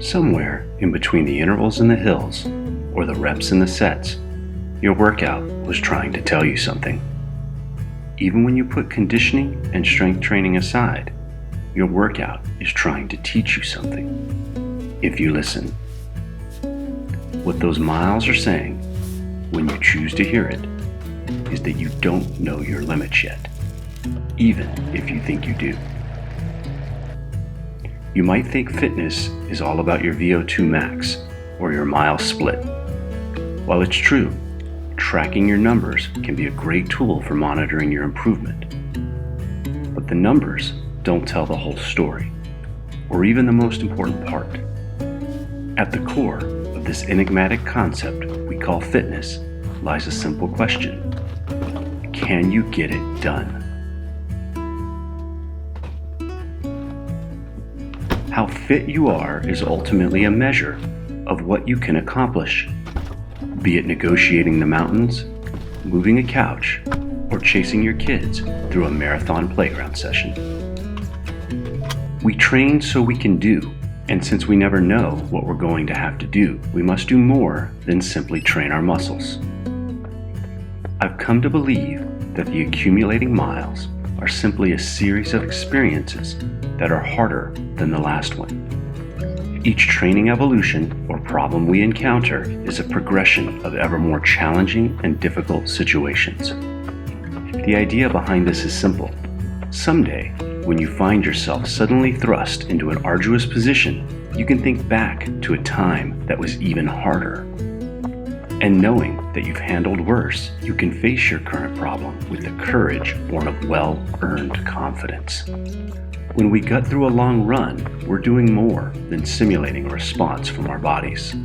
Somewhere in between the intervals and the hills, or the reps and the sets, your workout was trying to tell you something. Even when you put conditioning and strength training aside, your workout is trying to teach you something, if you listen. What those miles are saying, when you choose to hear it, is that you don't know your limits yet, even if you think you do. You might think fitness is all about your VO2 max or your mile split. While it's true, tracking your numbers can be a great tool for monitoring your improvement. But the numbers don't tell the whole story, or even the most important part. At the core of this enigmatic concept we call fitness lies a simple question: can you get it done? How fit you are is ultimately a measure of what you can accomplish, be it negotiating the mountains, moving a couch, or chasing your kids through a marathon playground session. We train so we can do, and since we never know what we're going to have to do, we must do more than simply train our muscles. I've come to believe that the accumulating miles are simply a series of experiences that are harder than the last one. Each training evolution or problem we encounter is a progression of ever more challenging and difficult situations. The idea behind this is simple. Someday, when you find yourself suddenly thrust into an arduous position, you can think back to a time that was even harder. And knowing that you've handled worse, you can face your current problem with the courage born of well-earned confidence. When we gut through a long run, we're doing more than simulating a response from our bodies.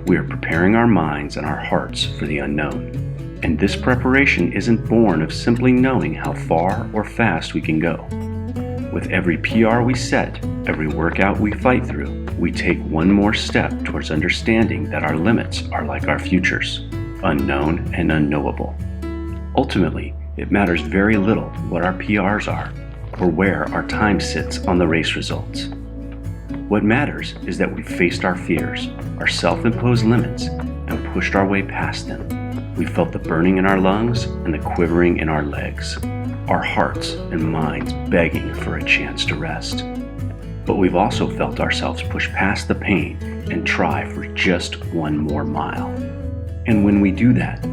We are preparing our minds and our hearts for the unknown. And this preparation isn't born of simply knowing how far or fast we can go. With every PR we set, every workout we fight through, we take one more step towards understanding that our limits are like our futures, unknown and unknowable. Ultimately, it matters very little what our PRs are or where our time sits on the race results. What matters is that we faced our fears, our self-imposed limits, and pushed our way past them. We felt the burning in our lungs and the quivering in our legs, our hearts and minds begging for a chance to rest. But we've also felt ourselves push past the pain and try for just one more mile. And when we do that,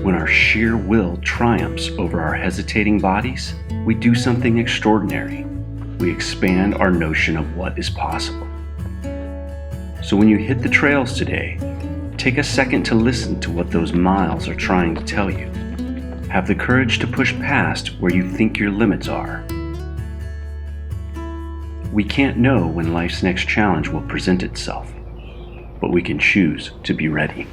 when our sheer will triumphs over our hesitating bodies, we do something extraordinary. We expand our notion of what is possible. So when you hit the trails today, take a second to listen to what those miles are trying to tell you. Have the courage to push past where you think your limits are. We can't know when life's next challenge will present itself, but we can choose to be ready.